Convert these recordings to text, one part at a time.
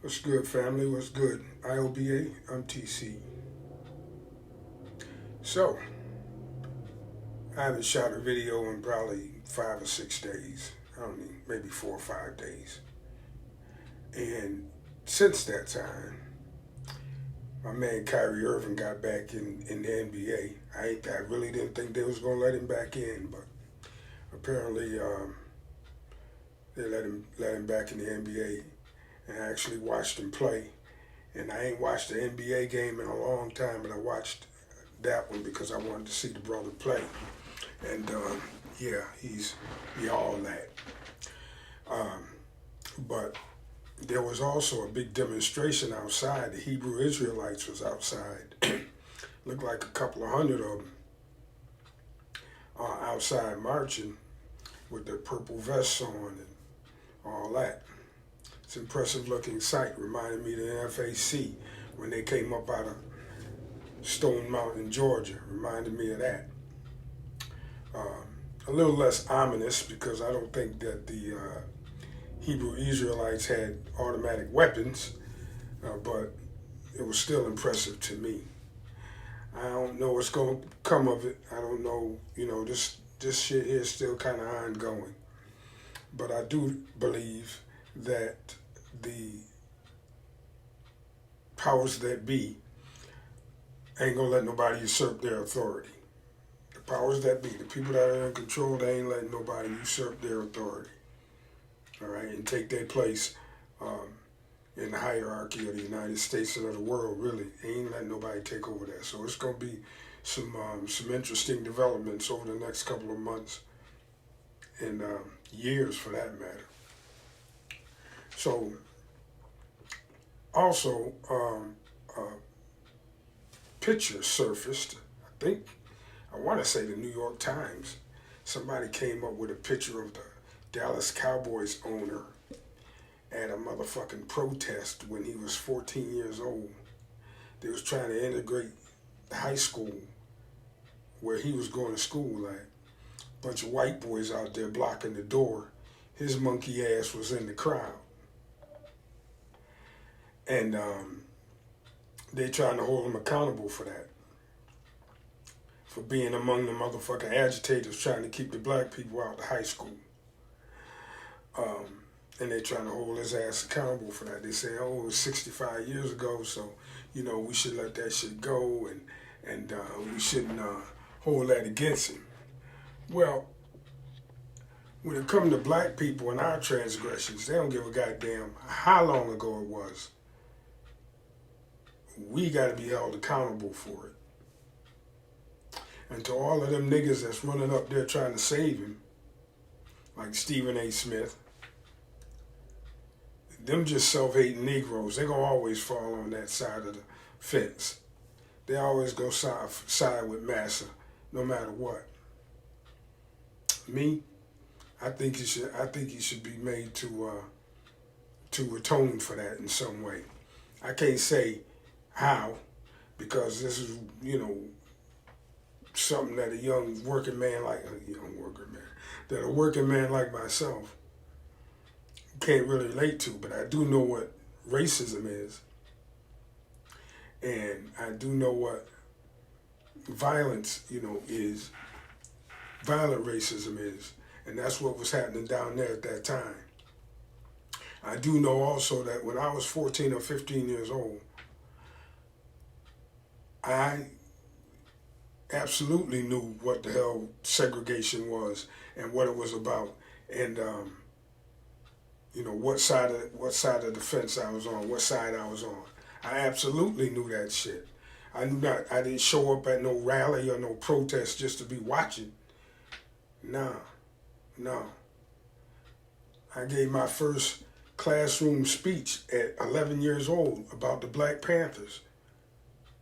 What's good, family? What's good? IOBA, I'm TC. So, I haven't shot a video in probably 5 or 6 days. I don't know, maybe 4 or 5 days. And since that time, my man Kyrie Irving got back in the NBA. I really didn't think they was gonna let him back in, but apparently they let him back in the NBA, and I actually watched him play. And I ain't watched the NBA game in a long time, but I watched that one because I wanted to see the brother play. And yeah, he all that. Um, but there was also a big demonstration outside. The Hebrew Israelites was outside. Looked like a couple of hundred of them outside marching with their purple vests on and all that. It's an impressive looking sight. Reminded me of the FAC when they came up out of Stone Mountain, Georgia. Reminded me of that. A little less ominous because I don't think that the Hebrew Israelites had automatic weapons, but it was still impressive to me. I don't know what's going to come of it. I don't know. This shit here is still kind of ongoing. But I do believe that the powers that be ain't gonna let nobody usurp their authority. The powers that be, the people that are in control, they ain't letting nobody usurp their authority. All right, and take their place in the hierarchy of the United States and of the world. Really, they ain't letting nobody take over that. So it's gonna be some interesting developments over the next couple of months and years, for that matter. So, also, a picture surfaced. I want to say the New York Times. Somebody came up with a picture of the Dallas Cowboys owner at a motherfucking protest when he was 14 years old. They was trying to integrate the high school where he was going to school at. A bunch of white boys out there blocking the door. His monkey ass was in the crowd. And they trying to hold him accountable for that. For being among the motherfucking agitators trying to keep the black people out of high school. And they trying to hold his ass accountable for that. They say, oh, it was 65 years ago, so, we should let that shit go and we shouldn't hold that against him. Well, when it comes to black people and our transgressions, they don't give a goddamn how long ago it was. We got to be held accountable for it. And to all of them niggas that's running up there trying to save him, like Stephen A. Smith, them just self-hating Negroes. They gonna always fall on that side of the fence. They always go side with Massa, no matter what. Me, I think he should be made to atone for that in some way. I can't say how, because this is something that a working man like myself can't really relate to. But I do know what racism is, and I do know what violence is. Violent racism is, and that's what was happening down there at that time. I do know also that when I was 14 or 15 years old, I absolutely knew what the hell segregation was and what it was about, and what side of the fence I was on, what side I was on. I absolutely knew that shit. I didn't show up at no rally or no protest just to be watching. No. I gave my first classroom speech at 11 years old about the Black Panthers.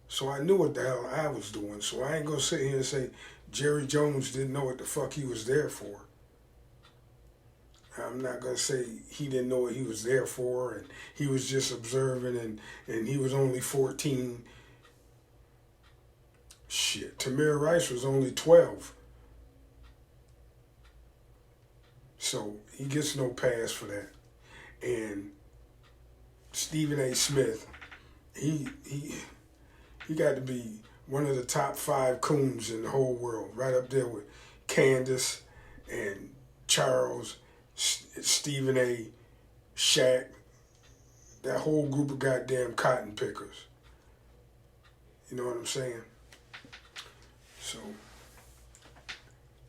So I knew what the hell I was doing. So I ain't gonna sit here and say Jerry Jones didn't know what the fuck he was there for. I'm not gonna say he didn't know what he was there for and he was just observing and he was only 14. Shit, Tamir Rice was only 12. So he gets no pass for that. And Stephen A. Smith, he got to be one of the top 5 coons in the whole world, right up there with Candace and Charles, Stephen A., Shaq, that whole group of goddamn cotton pickers. You know what I'm saying? So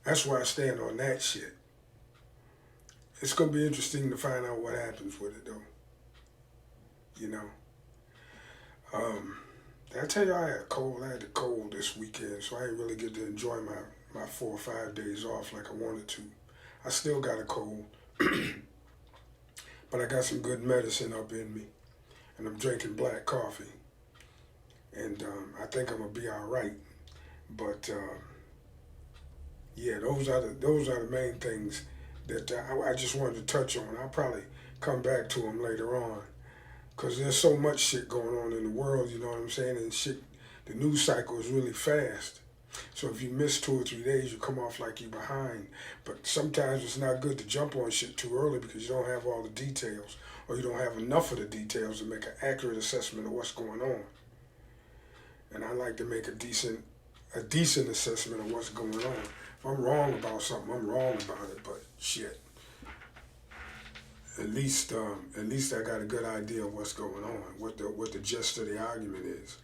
that's why I stand on that shit. It's gonna be interesting to find out what happens with it though. You know. Did I tell you I had a cold? I had a cold this weekend, so I didn't really get to enjoy my 4 or 5 days off like I wanted to. I still got a cold, but I got some good medicine up in me, and I'm drinking black coffee, and I think I'm gonna be all right. But yeah, those are the main things that I just wanted to touch on. I'll probably come back to them later on, because there's so much shit going on in the world, you know what I'm saying? And shit, the news cycle is really fast. So if you miss 2 or 3 days, you come off like you're behind. But sometimes it's not good to jump on shit too early because you don't have all the details, or you don't have enough of the details to make an accurate assessment of what's going on. And I like to make a decent assessment of what's going on. If I'm wrong about something, I'm wrong about it, but shit. At least I got a good idea of what's going on, what the gist of the argument is.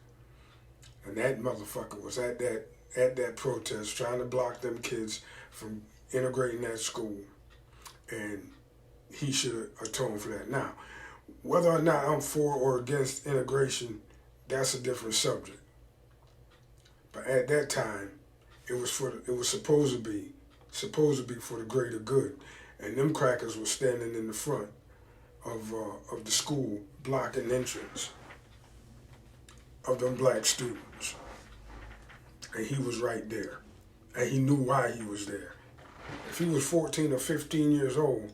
And that motherfucker was at that protest trying to block them kids from integrating that school, and he should atone for that. Now, whether or not I'm for or against integration, that's a different subject. But at that time, it was supposed to be for the greater good. And them crackers were standing in the front of the school blocking entrance of them black students. And he was right there. And he knew why he was there. If he was 14 or 15 years old,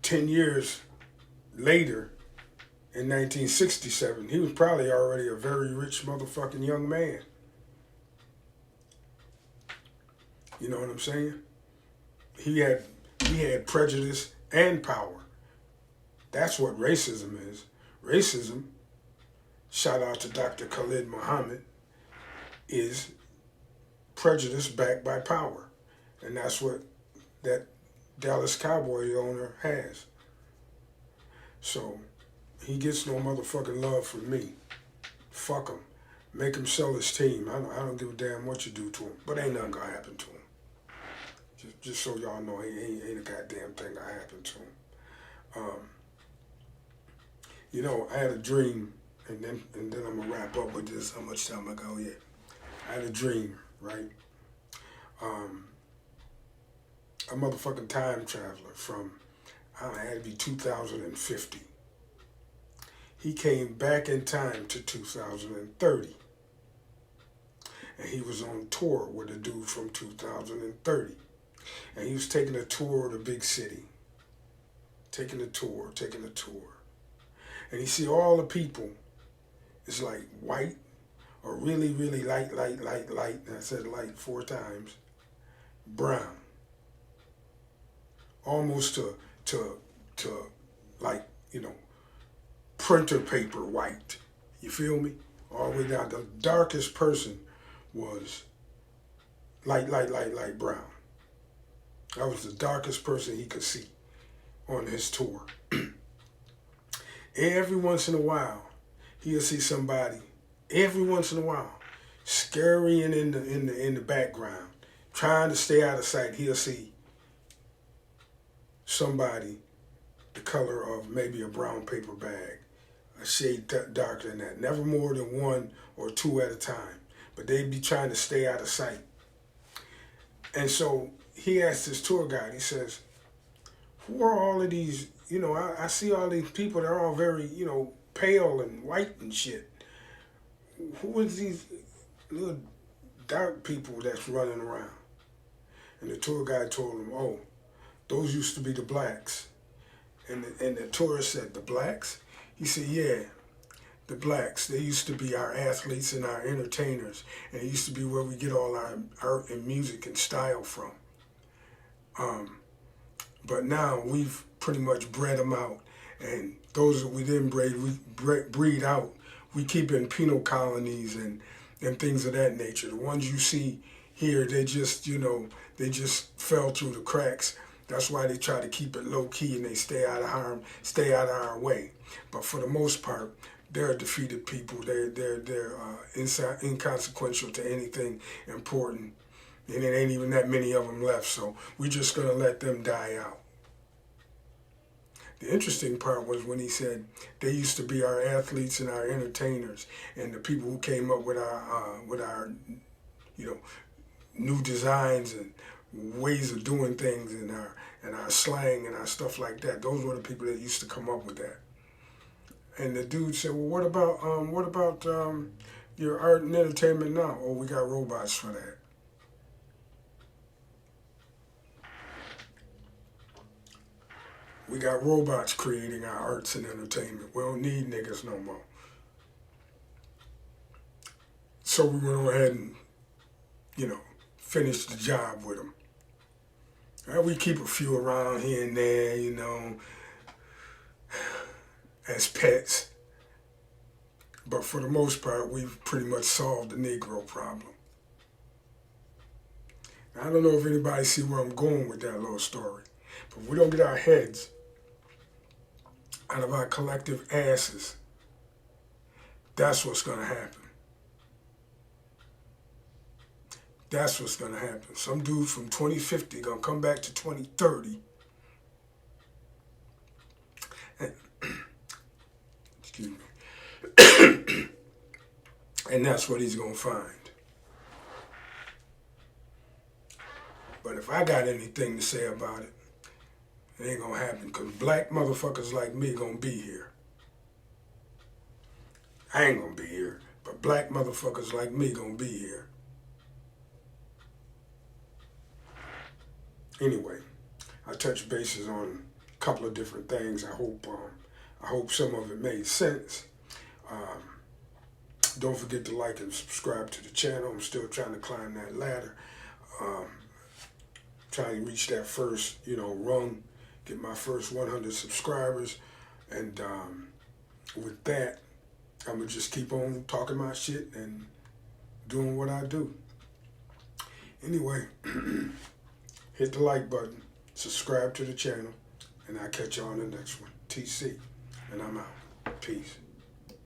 10 years later, in 1967, he was probably already a very rich motherfucking young man. You know what I'm saying? He had prejudice and power. That's what racism is. Racism, shout out to Dr. Khalid Muhammad, is prejudice backed by power. And that's what that Dallas Cowboys owner has. So he gets no motherfucking love from me. Fuck him. Make him sell his team. I don't give a damn what you do to him. But ain't nothing gonna happen to him. Just so y'all know, ain't a goddamn thing gonna happen to him. You know, I had a dream, and then I'm gonna wrap up with this. How much time I got? Yeah, I had a dream, right? A motherfucking time traveler from, I don't know, it had to be 2050. He came back in time to 2030. And he was on tour with a dude from 2030. And he was taking a tour of the big city. Taking a tour. And you see all the people, it's like white or really, really light. And I said light 4 times. Brown. Almost to like, you know, printer paper white. You feel me? All the way down. The darkest person was light brown. That was the darkest person he could see on his tour. Every once in a while, he'll see somebody, every once in a while, scurrying in the background, trying to stay out of sight. He'll see somebody the color of maybe a brown paper bag, a shade darker than that. Never more than 1 or 2 at a time. But they'd be trying to stay out of sight. And so he asked his tour guide, he says, who are all of these, you know, I see all these people, they're all very, you know, pale and white and shit. Who is these little dark people that's running around? And the tour guide told him, oh, those used to be the blacks. And the tourist said, the blacks? He said, yeah, the blacks. They used to be our athletes and our entertainers. And it used to be where we get all our art and music and style from. But now we've pretty much bred them out And those that we didn't breed, we breed out. We keep in penal colonies and things of that nature. The ones you see here, they just, they just fell through the cracks. That's why they try to keep it low key and they stay out of harm, stay out of our way. But for the most part, they're defeated people. They're inconsequential to anything important, and it ain't even that many of them left. So we're just gonna let them die out. The interesting part was when he said they used to be our athletes and our entertainers, and the people who came up with our new designs and ways of doing things and our slang and our stuff like that. Those were the people that used to come up with that. And the dude said, "Well, what about your art and entertainment now?" "Oh, we got robots for that." We got robots creating our arts and entertainment. We don't need niggas no more. So we went ahead and, finish the job with them. We keep a few around here and there, as pets. But for the most part, we've pretty much solved the Negro problem. Now, I don't know if anybody see where I'm going with that little story. But if we don't get our heads out of our collective asses, that's what's going to happen. That's what's going to happen. Some dude from 2050 going to come back to 2030. And, excuse me. And that's what he's going to find. But if I got anything to say about it, it ain't going to happen, because black motherfuckers like me going to be here. I ain't going to be here, but black motherfuckers like me going to be here. Anyway, I touched bases on a couple of different things. I hope some of it made sense. Don't forget to like and subscribe to the channel. I'm still trying to climb that ladder. Trying to reach that first, rung, get my first 100 subscribers. And with that, I'm going to just keep on talking my shit and doing what I do. Anyway, hit the like button, subscribe to the channel, and I'll catch you on the next one. TC, and I'm out. Peace.